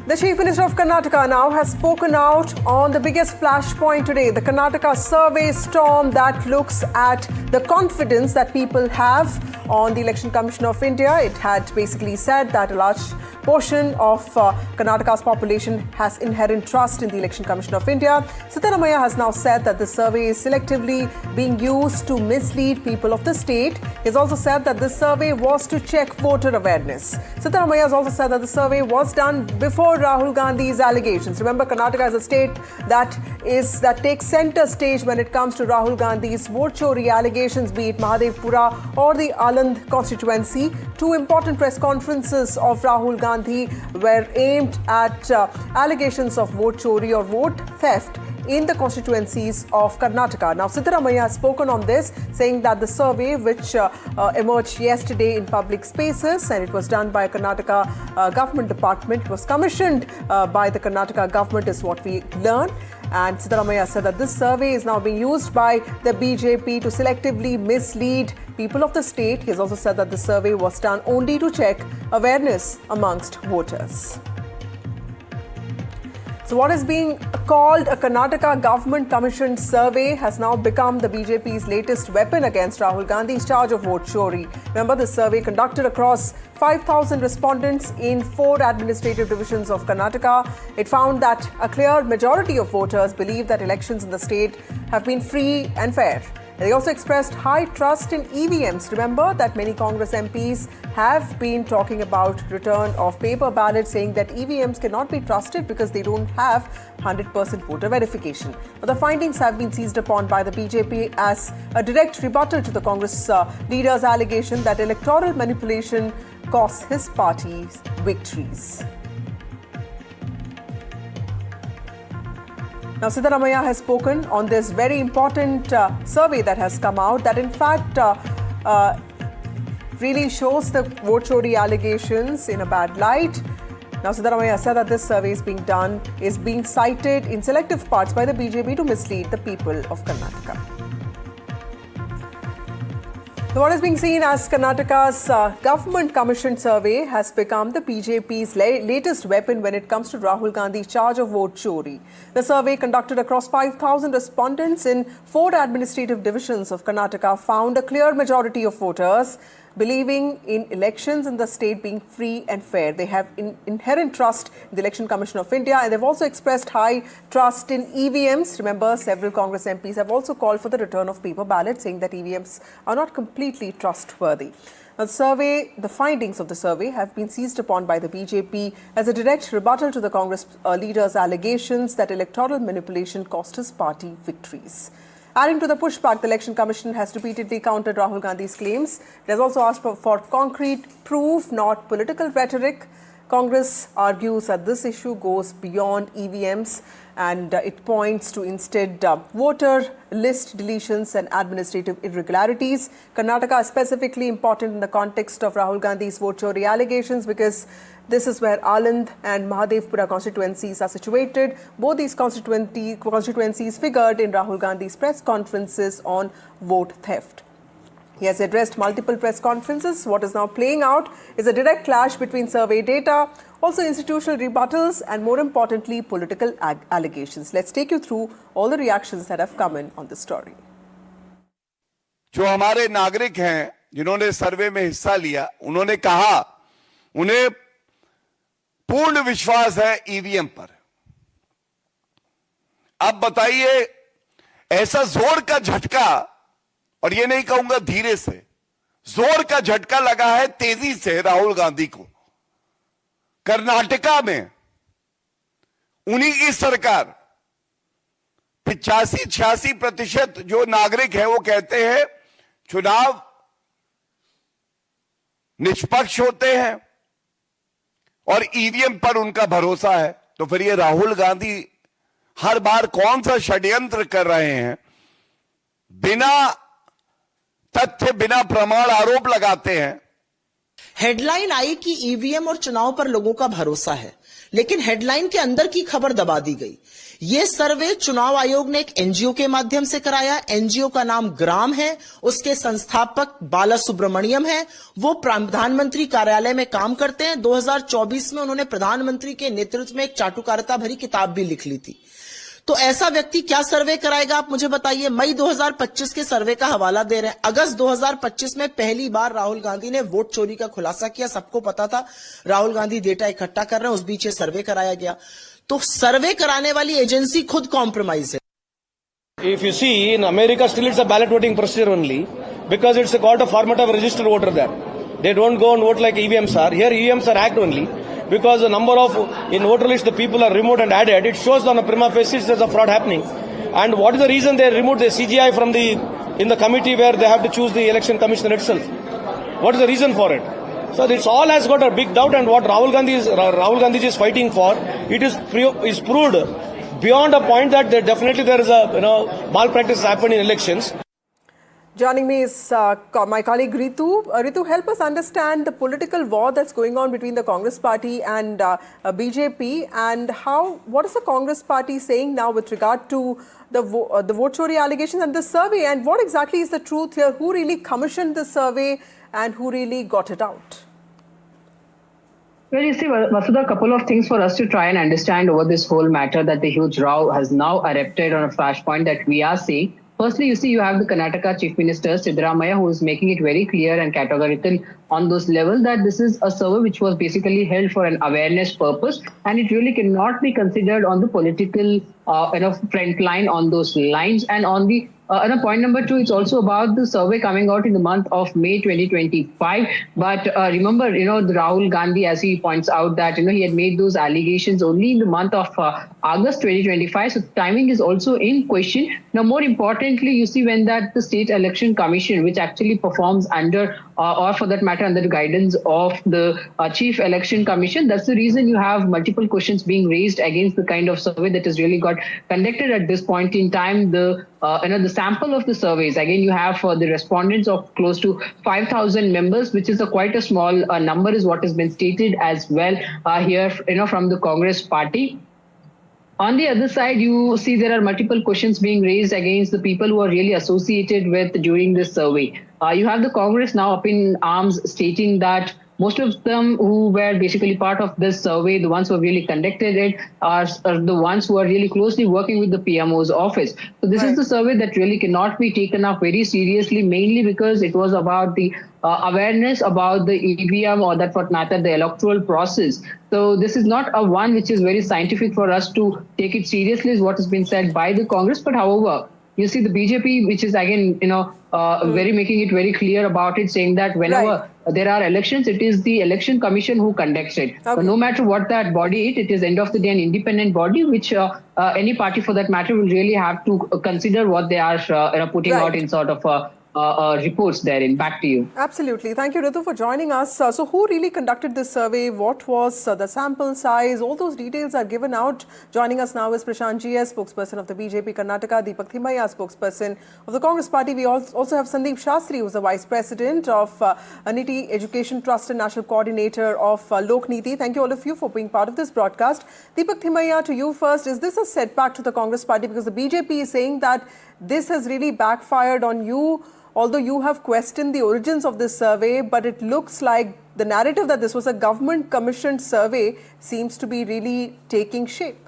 The Chief Minister of Karnataka now has spoken out on the biggest flashpoint today, the Karnataka survey storm that looks at the confidence that people have on the Election Commission of India. It had basically said that a large portion of Karnataka's population has inherent trust in the Election Commission of India. Siddaramaiah has now said that the survey is selectively being used to mislead people of the state. He has also said that this survey was to check voter awareness. Siddaramaiah has also said that the survey was done before Rahul Gandhi's allegations. Remember, Karnataka is a state that takes center stage when it comes to Rahul Gandhi's vote chori allegations, be it Mahadevpura or the Aland constituency. Two important press conferences of Rahul Gandhi were aimed at allegations of vote chori or vote theft in the constituencies of Karnataka. Now, Siddaramaiah has spoken on this, saying that the survey, which emerged yesterday in public spaces, and it was done by a Karnataka government department, was commissioned by the Karnataka government, is what we learned. And Siddaramaiah said that this survey is now being used by the BJP to selectively mislead people of the state. He has also said that the survey was done only to check awareness amongst voters. So what is being called a Karnataka government commissioned survey has now become the BJP's latest weapon against Rahul Gandhi's charge of vote chori. Remember, the survey conducted across 5,000 respondents in 4 administrative divisions of Karnataka. It found that a clear majority of voters believe that elections in the state have been free and fair. They also expressed high trust in EVMs. Remember that many Congress MPs have been talking about return of paper ballots, saying that EVMs cannot be trusted because they don't have 100% voter verification. But the findings have been seized upon by the BJP as a direct rebuttal to the Congress leader's allegation that electoral manipulation cost his party's victories. Now, Siddaramaiah has spoken on this very important survey that has come out that in fact really shows the vote chori allegations in a bad light. Now, Siddaramaiah said that this survey is being cited in selective parts by the BJP to mislead the people of Karnataka. So what is being seen as Karnataka's government commissioned survey has become the BJP's latest weapon when it comes to Rahul Gandhi's charge of vote chori. The survey, conducted across 5,000 respondents in 4 administrative divisions of Karnataka, found a clear majority of voters believing in elections in the state being free and fair. They have inherent trust in the Election Commission of India, and they've also expressed high trust in EVMs. Remember, several Congress MPs have also called for the return of paper ballots, saying that EVMs are not completely trustworthy. The findings of the survey have been seized upon by the BJP as a direct rebuttal to the Congress leader's allegations that electoral manipulation cost his party victories. Adding to the pushback, the Election Commission has repeatedly countered Rahul Gandhi's claims. It has also asked for concrete proof, not political rhetoric. Congress argues that this issue goes beyond EVMs and it points to instead voter list deletions and administrative irregularities. Karnataka is specifically important in the context of Rahul Gandhi's vote chori allegations because this is where Aland and Mahadevpura constituencies are situated. Both these constituencies figured in Rahul Gandhi's press conferences on vote theft. He has addressed multiple press conferences. What is now playing out is a direct clash between survey data, also institutional rebuttals, and more importantly, political allegations. Let's take you through all the reactions that have come in on this story. जो हमारे नागरिक हैं जिन्होंने सर्वे में हिस्सा लिया, उन्होंने कहा उन्हें पूर्ण विश्वास है ईवीएम पर। अब बताइए, ऐसा जोर का झटका, और ये नहीं कहूंगा धीरे से, जोर का झटका लगा है तेजी से राहुल गांधी को। कर्नाटका में उन्हीं की सरकार 85-86% जो नागरिक है वो कहते हैं चुनाव निष्पक्ष होते हैं और ईवीएम पर उनका भरोसा है। तो फिर ये राहुल गांधी हर बार कौन सा षड्यंत्र कर रहे हैं, बिना तथ्य बिना प्रमाण आरोप लगाते हैं। हेडलाइन आई कि ईवीएम और चुनाव पर लोगों का भरोसा है, लेकिन हेडलाइन के अंदर की खबर दबा दी गई। ये सर्वे चुनाव आयोग ने एक एनजीओ के माध्यम से कराया। एनजीओ का नाम ग्राम है, उसके संस्थापक बाला सुब्रमण्यम है। वो प्रधानमंत्री कार्यालय में काम करते हैं। 2024 में उन्होंने प्रधानमंत्री के नेतृत्व में एक चाटुकारिता भरी किताब भी लिख ली थी। तो ऐसा व्यक्ति क्या सर्वे कराएगा, आप मुझे बताइए। मई 2025 के सर्वे का हवाला दे रहे हैं। अगस्त 2025 में पहली बार राहुल गांधी ने वोट चोरी का खुलासा किया। सबको पता था राहुल गांधी डेटा इकट्ठा कर रहे हैं, उस बीच ये सर्वे कराया गया। तो सर्वे कराने वाली एजेंसी खुद कॉम्प्रोमाइज है। If you see, in America, still it's a ballot voting procedure only, because it's got a format of registered voter there. They don't go and vote like EVMs are. Here, EVMs are hacked only, because the number of, in voter list, the people are removed and added. It shows on a prima facie there's a fraud happening. And what is the reason they removed the CGI from in the committee where they have to choose the election commissioner itself? What is the reason for it? So this all has got a big doubt, and what Rahul Gandhi is fighting for, it is proved beyond a point that there is a malpractice happened in elections. Joining me is my colleague Ritu. Ritu, help us understand the political war that's going on between the Congress Party and BJP, and what is the Congress Party saying now with regard to the vote chori allegations and the survey, and what exactly is the truth here? Who really commissioned the survey and who really got it out? Well, you see, Vasudha, a couple of things for us to try and understand over this whole matter that the huge row has now erupted on a flashpoint that we are seeing. Firstly, you see, you have the Karnataka Chief Minister, Siddaramaiah, who is making it very clear and categorical on those levels that this is a survey which was basically held for an awareness purpose, and it really cannot be considered on the political front line on those lines. And on the point number two, it's also about the survey coming out in the month of May 2025. But remember, the Rahul Gandhi, as he points out, that he had made those allegations only in the month of August 2025. So timing is also in question. Now, more importantly, you see when that the State Election Commission, which actually performs under or for that matter under the guidance of the Chief Election Commission, that's the reason you have multiple questions being raised against the kind of survey that has really got conducted at this point in time. The sample of the surveys, again, you have for the respondents of close to 5,000 members, which is quite a small number, is what has been stated as well here, from the Congress Party. On the other side, you see there are multiple questions being raised against the people who are really associated with during this survey. You have the Congress now up in arms stating that most of them who were basically part of this survey, the ones who have really conducted it, are the ones who are really closely working with the PMO's office. So this is the survey that really cannot be taken up very seriously, mainly because it was about the awareness about the EVM, or that for matter, the electoral process. So this is not a one which is very scientific for us to take it seriously, is what has been said by the Congress. But however, you see the BJP, which is again, very making it very clear about it, saying that whenever there are elections, it is the election commission who conducts it. Okay. No matter what that body is, it is end of the day an independent body, which any party for that matter will really have to consider what they are putting out in sort of reports therein. Back to you. Absolutely. Thank you, Ritu, for joining us. So who really conducted this survey? What was the sample size? All those details are given out. Joining us now is Prashant GS, spokesperson of the BJP Karnataka, Deepak Thimaiya, spokesperson of the Congress Party. We also have Sandeep Shastri, who is the Vice President of NDTV Education Trust and National Coordinator of Lok Niti. Thank you all of you for being part of this broadcast. Deepak Thimaiya, to you first. Is this a setback to the Congress Party? Because the BJP is saying that this has really backfired on you, although you have questioned the origins of this survey, but it looks like the narrative that this was a government-commissioned survey seems to be really taking shape.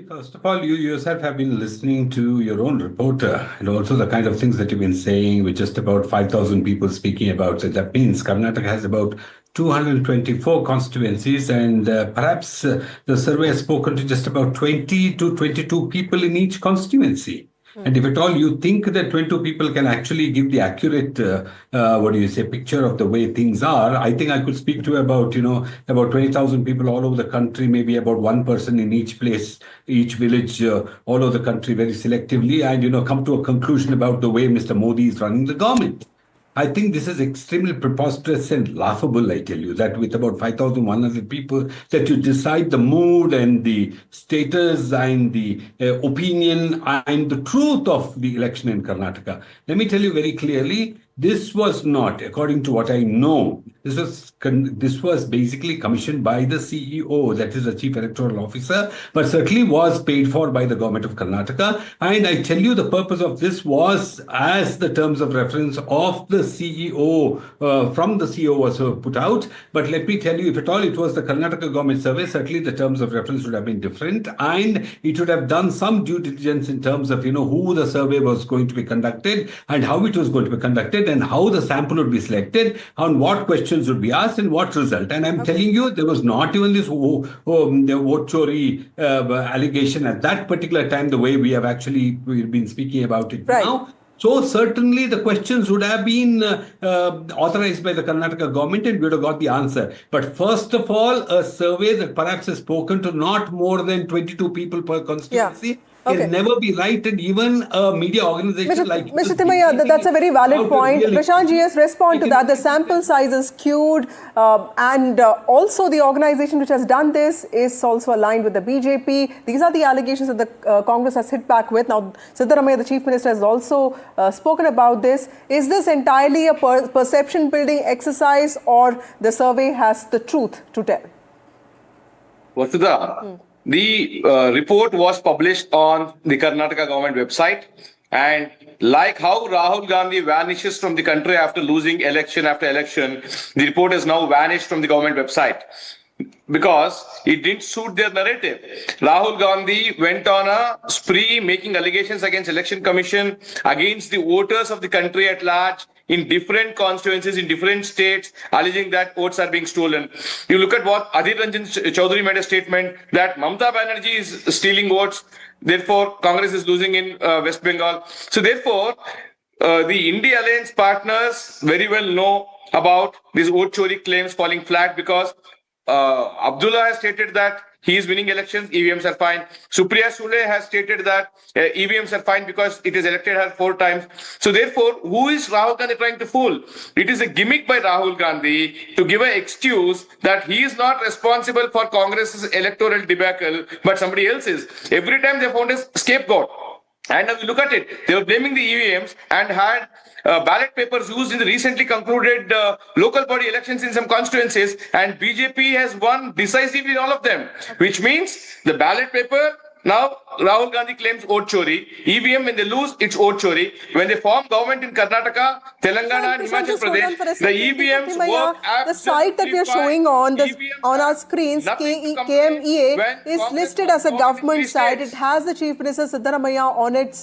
First of all, you yourself have been listening to your own reporter, and also the kind of things that you've been saying with just about 5,000 people speaking about it. That means Karnataka has about 224 constituencies, and perhaps the survey has spoken to just about 20 to 22 people in each constituency. And if at all you think that 22 people can actually give the accurate, picture of the way things are, I think I could speak to about 20,000 people all over the country, maybe about one person in each place, each village, all over the country very selectively, and, come to a conclusion about the way Mr. Modi is running the government. I think this is extremely preposterous and laughable, I tell you, that with about 5,100 people, that you decide the mood and the status and the opinion and the truth of the election in Karnataka. Let me tell you very clearly, This was not, according to what I know, this was basically commissioned by the CEO, that is the Chief Electoral Officer, but certainly was paid for by the government of Karnataka. And I tell you, the purpose of this was as the terms of reference of the CEO, from the CEO was put out. But let me tell you, if at all it was the Karnataka government survey, certainly the terms of reference would have been different, and it would have done some due diligence in terms of, who the survey was going to be conducted and how it was going to be conducted and how the sample would be selected, on what questions would be asked and what result. And I'm telling you, there was not even this the vote chori allegation at that particular time, the way we've been speaking about it now. So certainly the questions would have been authorized by the Karnataka government and we would have got the answer. But first of all, a survey that perhaps has spoken to not more than 22 people per constituency can never be right, and even a media organization like Mr. Siddaramaiah, that's a very valid point. Prashant GS, respond to that. The sample size is skewed, and also the organization which has done this is also aligned with the BJP. These are the allegations that the Congress has hit back with. Now, Siddaramaiah, the Chief Minister, has also spoken about this. Is this entirely a perception-building exercise, or the survey has the truth to tell? Vasudha, the report was published on the Karnataka government website, and like how Rahul Gandhi vanishes from the country after losing election after election, the report has now vanished from the government website because it didn't suit their narrative. Rahul Gandhi went on a spree making allegations against Election Commission, against the voters of the country at large, in different constituencies, in different states, alleging that votes are being stolen. You look at what Adhir Ranjan Chaudhary made a statement that Mamata Banerjee is stealing votes, therefore Congress is losing in West Bengal. So therefore, the India Alliance partners very well know about these vote chori claims falling flat, because Abdullah has stated that he is winning elections, EVMs are fine. Supriya Sule has stated that EVMs are fine because it has elected her 4 times. So therefore, who is Rahul Gandhi trying to fool? It is a gimmick by Rahul Gandhi to give an excuse that he is not responsible for Congress's electoral debacle, but somebody else is. Every time they found a scapegoat. And now you look at it, they were blaming the EVMs and had ballot papers used in the recently concluded local body elections in some constituencies, and BJP has won decisively in all of them, which means the ballot paper, now Rahul Gandhi claims vote chori. EVM, when they lose, it's vote chori. When they form government in Karnataka, Telangana and Himachal Pradesh, the EVMs work. The site that we are showing on our screens, KMEA, is listed as a government site. It has the Chief Minister Siddaramaiah on its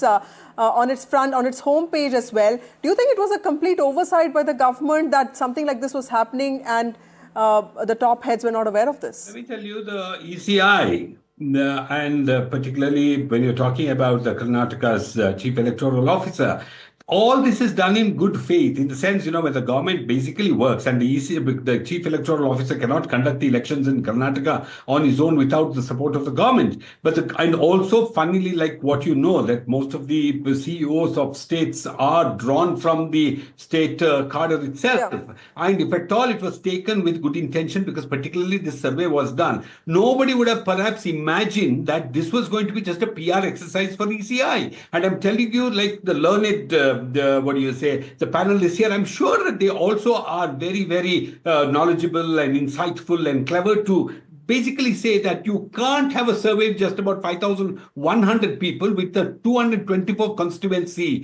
front, on its homepage as well. Do you think it was a complete oversight by the government that something like this was happening and the top heads were not aware of this? Let me tell you, the ECI, and particularly when you're talking about the Karnataka's Chief Electoral Officer, all this is done in good faith, in the sense, when the government basically works, and the Chief Electoral Officer cannot conduct the elections in Karnataka on his own without the support of the government. And also, funnily, like what that most of the CEOs of states are drawn from the state cadre itself. Yeah. And if at all it was taken with good intention, because particularly this survey was done, nobody would have perhaps imagined that this was going to be just a PR exercise for ECI. And I'm telling you, like the learned the panelists here, I'm sure that they also are very, very knowledgeable and insightful and clever to basically say that you can't have a survey of just about 5,100 people with the 224 constituency,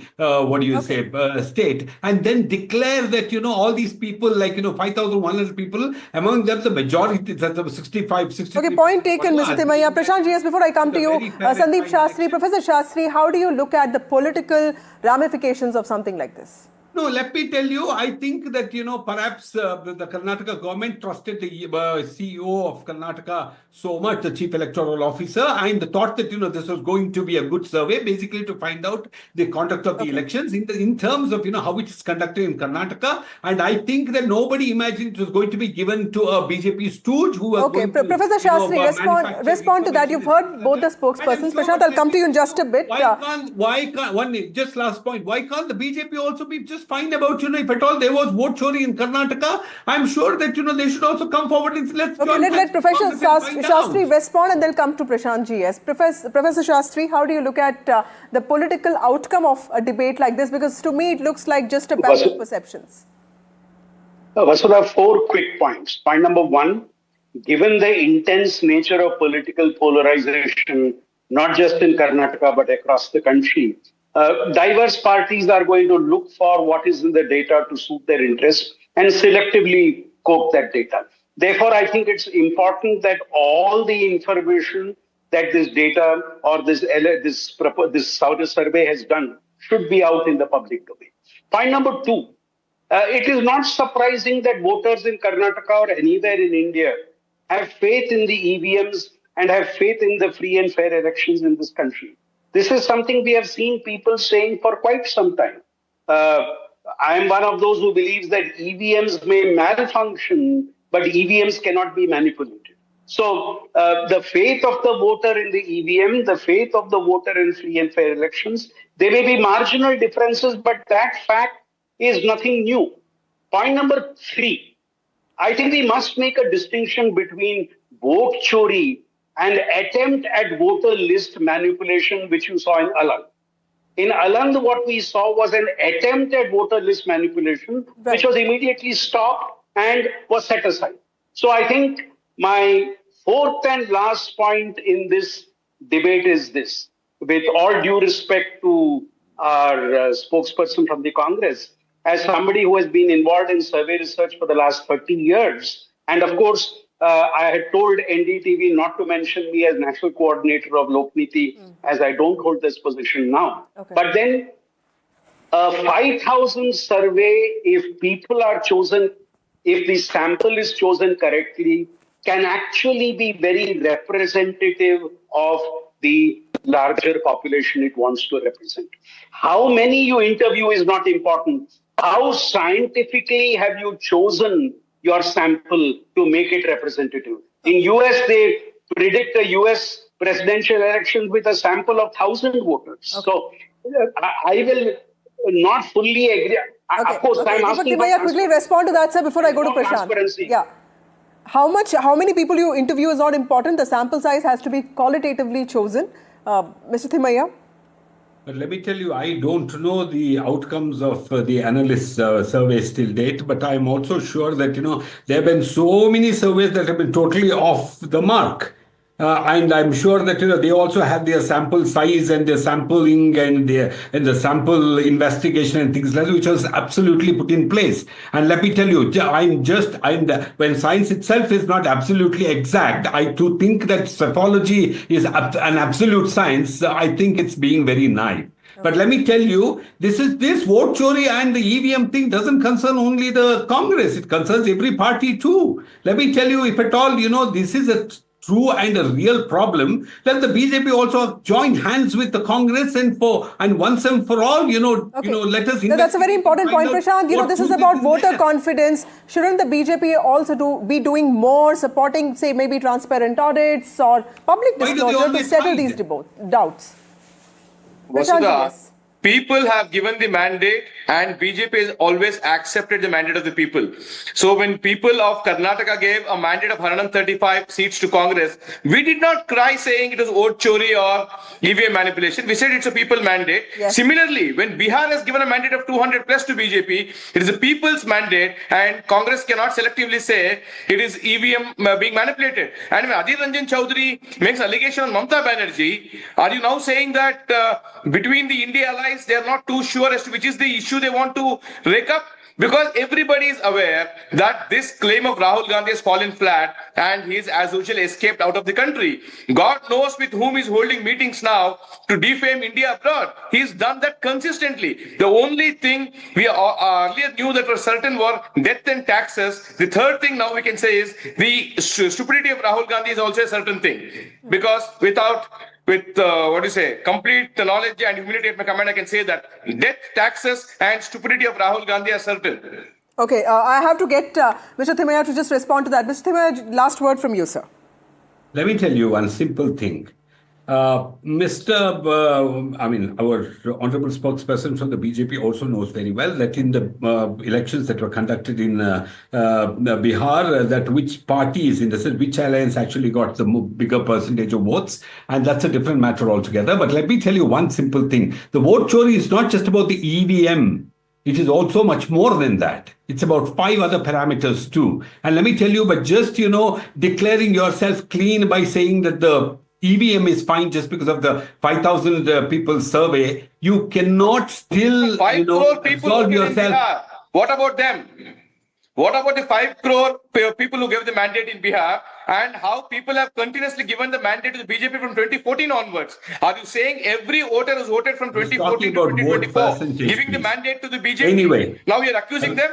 state, and then declare that, all these people, 5,100 people, among them the majority, that's 65. Okay, point taken, Mr. Siddaramaiah. Prashant GS, before I come to you, Sandeep Shastri, Professor Shastri, how do you look at the political ramifications of something like this? No, let me tell you, I think that, perhaps the Karnataka government trusted the CEO of Karnataka so much, the Chief Electoral Officer, and thought that, this was going to be a good survey, basically to find out the conduct of the elections in terms of, how it is conducted in Karnataka. And I think that nobody imagined it was going to be given to a BJP stooge who was going to, Professor Shastri, respond to that. You've heard both the spokespersons. Prashant, I'll come to you in just a bit. Why can't, just last point, why can't the BJP also be just just fine about, if at all there was vote chori in Karnataka, I'm sure that, they should also come forward and say, let's Okay, join let Professor Congress and find Shastri out. respond and then come to Prashant Ji. Yes. Professor Shastri, how do you look at the political outcome of a debate like this? Because to me, it looks like just a battle of perceptions. Vasudha, 4 quick points. Point number 1, given the intense nature of political polarization, not just in Karnataka but across the country, diverse parties are going to look for what is in the data to suit their interests and selectively cope that data. Therefore, I think it's important that all the information that this data or this survey has done should be out in the public domain. Point number 2, it is not surprising that voters in Karnataka or anywhere in India have faith in the EVMs and have faith in the free and fair elections in this country. This is something we have seen people saying for quite some time. I am one of those who believes that EVMs may malfunction, but EVMs cannot be manipulated. So the faith of the voter in the EVM, the faith of the voter in free and fair elections, there may be marginal differences, but that fact is nothing new. Point number 3, I think we must make a distinction between vote chori and attempt at voter list manipulation, which you saw in Aland. In Aland, what we saw was an attempt at voter list manipulation, which was immediately stopped and was set aside. So I think my 4th and last point in this debate is this. With all due respect to our spokesperson from the Congress, as somebody who has been involved in survey research for the last 30 years, and of course, I had told NDTV not to mention me as national coordinator of Lokniti, as I don't hold this position now. Okay. But then a 5,000 survey, if people are chosen, if the sample is chosen correctly, can actually be very representative of the larger population it wants to represent. How many you interview is not important. How scientifically have you chosen your sample to make it representative? In US, they predict a US presidential election with a sample of 1,000 voters. Okay. So I will not fully agree. Okay. Of course, I'm asking May I quickly respond to that, sir, before I go to Prashant? Yeah. How many people you interview is not important. The sample size has to be qualitatively chosen. Mr. Siddaramaiah? But let me tell you, I don't know the outcomes of the analyst surveys till date, but I'm also sure that, there have been so many surveys that have been totally off the mark. And I'm sure that, they also have their sample size and their sampling and the sample investigation and things like that, which was absolutely put in place. And let me tell you, when science itself is not absolutely exact, I too think that pathology is an absolute science. I think it's being very naive. But let me tell you, this vote chori and the EVM thing doesn't concern only the Congress. It concerns every party too. Let me tell you, if at all, this is a true and a real problem, then the BJP also join hands with the Congress and once and for all, let us. That's a very important point, Prashant. This is about voter confidence. Shouldn't the BJP also be doing more, supporting, say, maybe transparent audits or public disclosure to settle these doubts? Vasudha, people have given the mandate and BJP has always accepted the mandate of the people. So when people of Karnataka gave a mandate of 135 seats to Congress, we did not cry saying it was vote chori or EVM manipulation. We said it's a people mandate. Yes. Similarly, when Bihar has given a mandate of 200 plus to BJP, it is a people's mandate and Congress cannot selectively say it is EVM being manipulated. And when Adil Ranjan Chaudhary makes allegation on Mamata Banerjee, are you now saying that between the India allies, they are not too sure as to which is the issue they want to rake up? Because everybody is aware that this claim of Rahul Gandhi has fallen flat and he is as usual escaped out of the country. God knows with whom he is holding meetings now to defame India abroad. He's done that consistently. The only thing we earlier knew that was certain were death and taxes. The third thing now we can say is the stupidity of Rahul Gandhi is also a certain thing. Because with complete knowledge and humility at my command, I can say that death, taxes and stupidity of Rahul Gandhi are certain. Okay, I have to get Mr. Siddaramaiah to just respond to that. Mr. Siddaramaiah, last word from you, sir. Let me tell you one simple thing. Our honorable spokesperson from the BJP also knows very well that in the elections that were conducted in Bihar, that which parties, in the sense which alliance actually got the bigger percentage of votes, and that's a different matter altogether. But let me tell you one simple thing. The vote chori is not just about the EVM. It is also much more than that. It's about 5 other parameters too. And let me tell you, but just, declaring yourself clean by saying that the EVM is fine just because of the 5,000 people survey, you cannot still, 5 crore people absolve voted in yourself. Bihar. What about them? What about the 5 crore people who gave the mandate in Bihar, and how people have continuously given the mandate to the BJP from 2014 onwards? Are you saying every voter has voted from 2014 to 2024, giving the mandate to the BJP? Anyway. Now you're accusing them?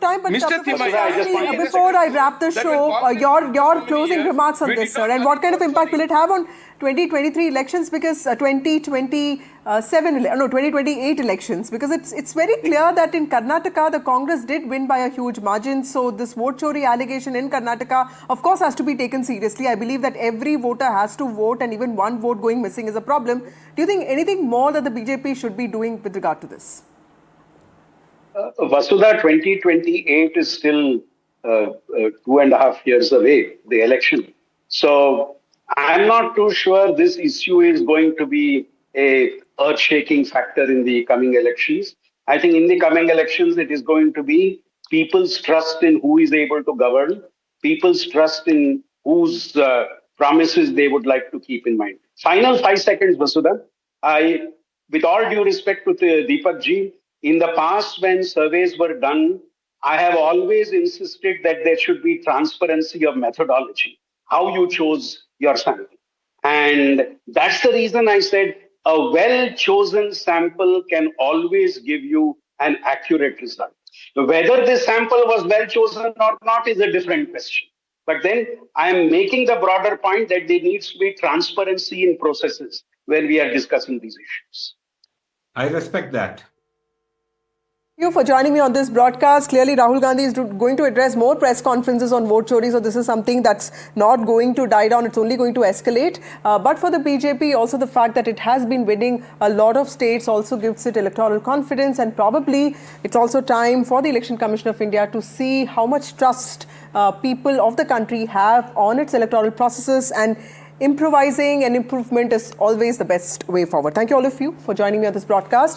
Time, but Mr. Professor, before I wrap the show, your closing remarks on this, sir, and what kind of impact will it have on 2023 elections? Because 2028 elections, because it's very clear that in Karnataka the Congress did win by a huge margin. So this vote chori allegation in Karnataka, of course, has to be taken seriously. I believe that every voter has to vote, and even one vote going missing is a problem. Do you think anything more that the BJP should be doing with regard to this? Vasudha, 2028 is still 2.5 years away, the election. So I'm not too sure this issue is going to be a earth-shaking factor in the coming elections. I think in the coming elections, it is going to be people's trust in who is able to govern, people's trust in whose promises they would like to keep in mind. Final 5 seconds, Vasudha. With all due respect to Deepak ji, in the past, when surveys were done, I have always insisted that there should be transparency of methodology, how you chose your sample. And that's the reason I said a well-chosen sample can always give you an accurate result. Whether this sample was well-chosen or not is a different question. But then I am making the broader point that there needs to be transparency in processes when we are discussing these issues. I respect that. Thank you for joining me on this broadcast. Clearly, Rahul Gandhi is going to address more press conferences on vote chori. So this is something that's not going to die down. It's only going to escalate. But for the BJP, also the fact that it has been winning a lot of states also gives it electoral confidence. And probably it's also time for the Election Commission of India to see how much trust people of the country have on its electoral processes. And improvising and improvement is always the best way forward. Thank you all of you for joining me on this broadcast.